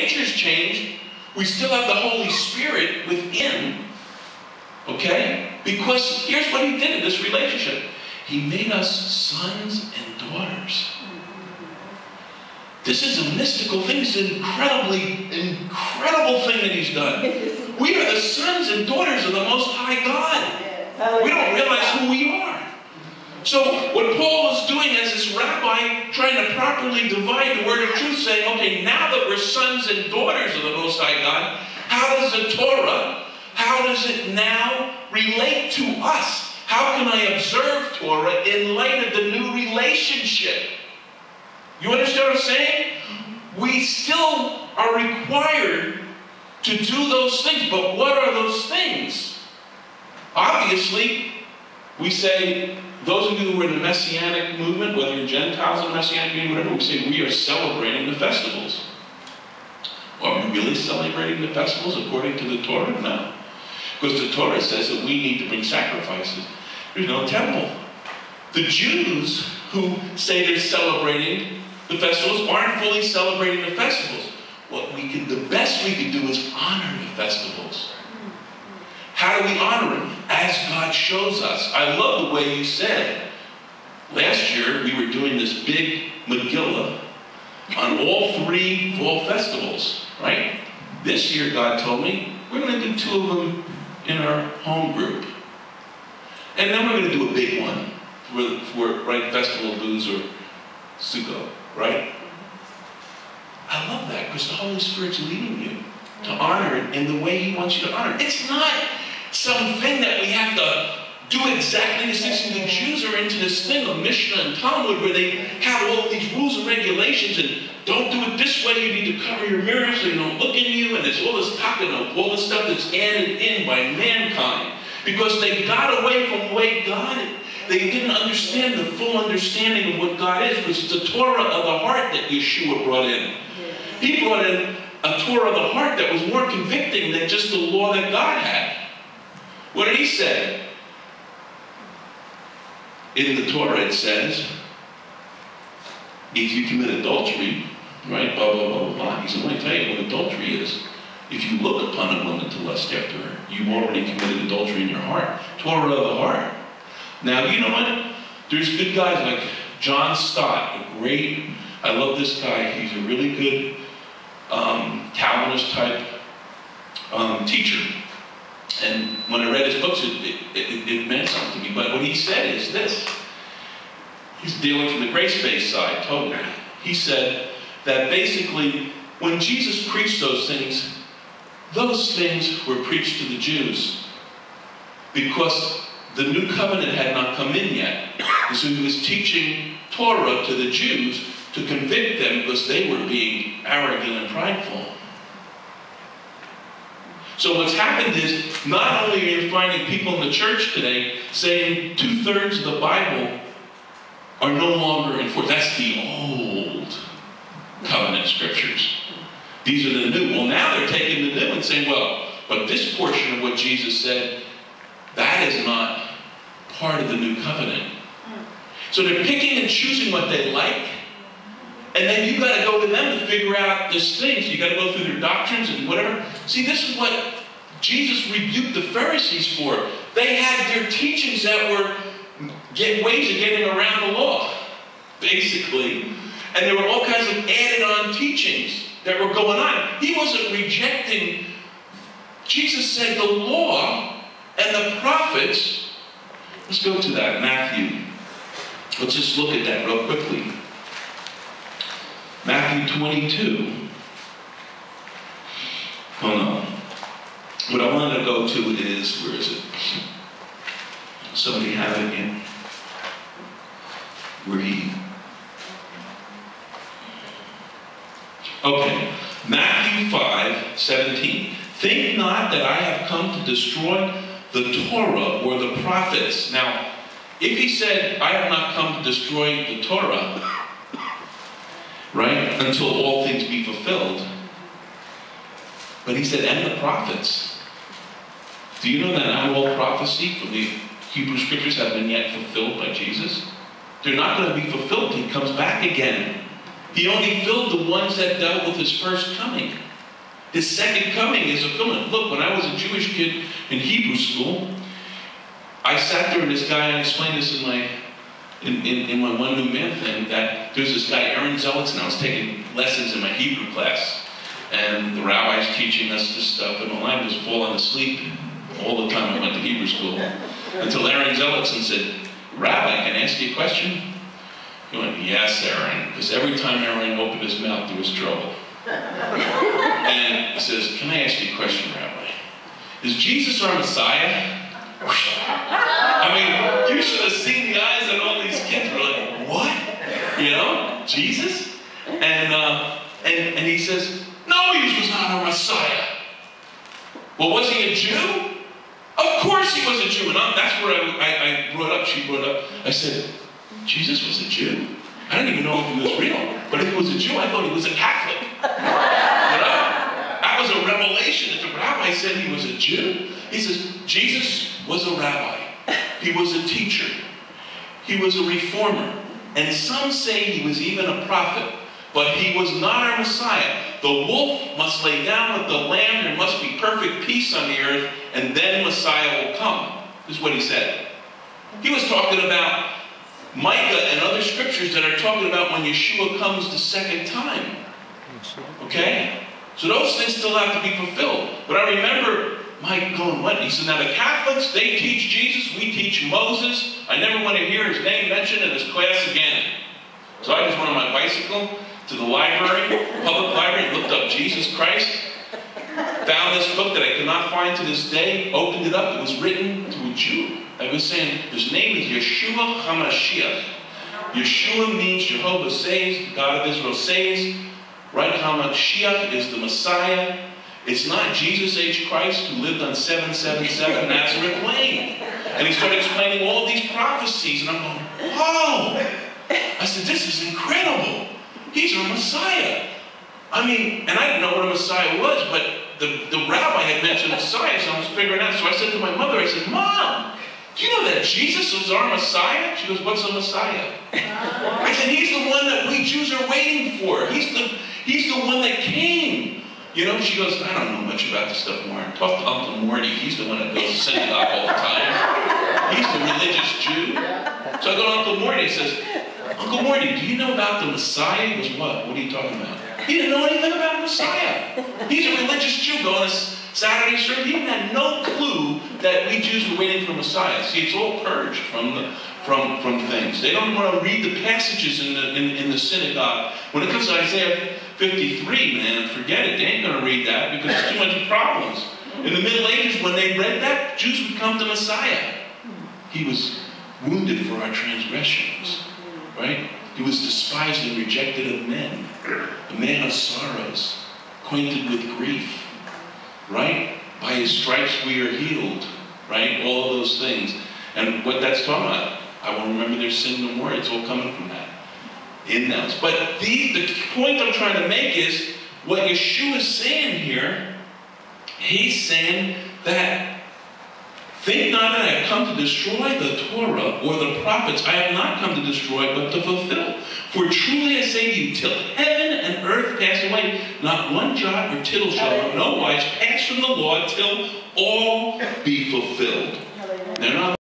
nature's changed, we still have the Holy Spirit within. Okay? Because here's what he did in this relationship. He made us sons and daughters. This is a mystical thing. It's an incredible thing that he's done. We are the sons and daughters of the Most High God. We don't realize who we are. So what Paul was doing as this rabbi, trying to properly divide the word of truth, saying, okay, now that we're sons and daughters of the Most High God, how does the Torah, how does it now relate to us? How can I observe Torah in light of the new relationship? You understand what I'm saying? We still are required to do those things, but what are those things? Obviously, we say, those of you who are in the Messianic movement, whether you're Gentiles in the Messianic movement, whatever, we say we are celebrating the festivals. Are we really celebrating the festivals according to the Torah? No. Because the Torah says that we need to bring sacrifices. There's no temple. The Jews who say they're celebrating the festivals aren't fully celebrating the festivals. The best we can do is honor the festivals. How do we honor them? As God shows us. I love the way you said, last year we were doing this big Megillah on all 3 fall festivals, right? This year, God told me, we're going to do 2 of them in our home group. And then we're going to do a big one for right, Festival of Booths or Sukkot, right? I love that because the Holy Spirit's leading you to honor it in the way He wants you to honor it. It's not something that we have to do exactly the same thing. The Jews are into this thing of Mishnah and Talmud where they have all these rules and regulations and don't do it this way, you need to cover your mirror so you don't look in you, and there's all this all this stuff that's added in by mankind. Because they got away from the way God is. They didn't understand the full understanding of what God is, because it's the Torah of the heart that Yeshua brought in. He brought in a Torah of the heart that was more convicting than just the law that God had. What did He say? In the Torah it says, if you commit adultery, right, blah, blah, blah, blah. He said, let me tell you what adultery is. If you look upon a woman to lust after her, you've already committed adultery in your heart. Torah of the heart. Now, you know what? There's good guys like John Stott, I love this guy. He's a really good Calvinist type teacher. And when I read his books, it meant something to me. But what he said is this. He's dealing from the grace-based side, totally. He said that basically, when Jesus preached those things were preached to the Jews because the new covenant had not come in yet. And so he was teaching Torah to the Jews to convict them because they were being arrogant and prideful. So what's happened is, not only are you finding people in the church today saying 2/3 of the Bible are no longer enforced. That's the old covenant scriptures. These are the new. Well, now they're taking the new and saying, well, but this portion of what Jesus said, that is not part of the new covenant. So they're picking and choosing what they like, and then you've got to go to them to figure out this thing. So you've got to go through their doctrines and whatever. See, this is what Jesus rebuked the Pharisees for. They had their teachings that were ways of getting around the law, basically. And there were all kinds of added-on teachings that were going on. He wasn't rejecting. Jesus said the law and the prophets. Let's go to that, Matthew. Let's just look at that real quickly. Matthew 22. Oh no. What I wanted to go to is, where is it? Somebody have it in. Where he... Okay. Matthew 5:17. Think not that I have come to destroy the Torah or the prophets. Now, if he said, I have not come to destroy the Torah, right, until all things be fulfilled. But he said, and the prophets. Do you know that not all prophecy from the Hebrew scriptures have been yet fulfilled by Jesus? They're not going to be fulfilled. He comes back again. He only filled the ones that dealt with his first coming. His second coming is a fulfillment. Look, when I was a Jewish kid in Hebrew school, I sat there and this guy, and I explained this in my One New Man thing, that there's this guy, Aaron Zelitz, and I was taking lessons in my Hebrew class. And the rabbi's teaching us this stuff, and I was falling asleep all the time I went to Hebrew school. Until Aaron Zelitz said, "Rabbi, can I ask you a question?" He went, "Yes, Aaron," because every time Aaron opened his mouth, there was trouble. And he says, "Can I ask you a question, Rabbi? Is Jesus our Messiah?" I mean, you should have seen the eyes of all these kids. Were like, "What? You know, Jesus?" And he says, "No, he was not our Messiah." Well, was he a Jew? Of course he was a Jew. And that's where I brought up, she brought up, I said, Jesus was a Jew? I didn't even know if he was real. But if he was a Jew, I thought he was a Catholic. You know? That was a revelation that the rabbi said he was a Jew. He says, Jesus was a rabbi. He was a teacher. He was a reformer. And some say he was even a prophet. But he was not our Messiah. The wolf must lay down with the lamb. There must be perfect peace on the earth. And then Messiah will come. This is what he said. He was talking about Micah and other scriptures that are talking about when Yeshua comes the second time. Okay? So those things still have to be fulfilled. But I remember Mike going, what? He said, now the Catholics, they teach Jesus. We teach Moses. I never want to hear his name mentioned in his class again. So I just went on my bicycle to the library, public library, and looked up Jesus Christ. Found this book that I could not find to this day. Opened it up. It was written to a Jew. I was saying, his name is Yeshua HaMashiach. Yeshua means Jehovah saves, the God of Israel saves. Right? HaMashiach is the Messiah. It's not Jesus H. Christ who lived on 777 Nazareth Lane. And he started explaining all these prophecies. And I'm going, whoa! I said, this is incredible. He's our Messiah. I mean, and I didn't know what a Messiah was, but the rabbi had mentioned Messiah, so I was figuring out. So I said to my mother, I said, Mom, do you know that Jesus was our Messiah? She goes, what's a Messiah? I said, he's the one that we Jews are waiting for. He's the one that came. You know, she goes, I don't know much about this stuff, Warren. Talk to Uncle Morty. He's the one that goes to synagogue all the time. He's the religious Jew. So I go to Uncle Morty. He says, Uncle Morty, do you know about the Messiah? He goes, what? What are you talking about? He didn't know anything about Messiah. He's a religious Jew going to Saturday service. He had no clue that we Jews were waiting for Messiah. See, it's all purged from things. They don't want to read the passages in the synagogue. When it comes to Isaiah 53, man, forget it. They ain't going to read that because there's too many problems. In the Middle Ages, when they read that, Jews would come to Messiah. He was wounded for our transgressions, right? He was despised and rejected of men, a man of sorrows, acquainted with grief, right? By his stripes we are healed, right? All of those things. And what that's talking about, I will remember their sin no more. It's all coming from that. In them. But the point I'm trying to make is, what Yeshua is saying here, he's saying that, think not that I have come to destroy the Torah or the prophets. I have not come to destroy, but to fulfill. For truly I say to you, till heaven and earth pass away, not one jot or tittle shall in no wise pass from the law till all be fulfilled. They're not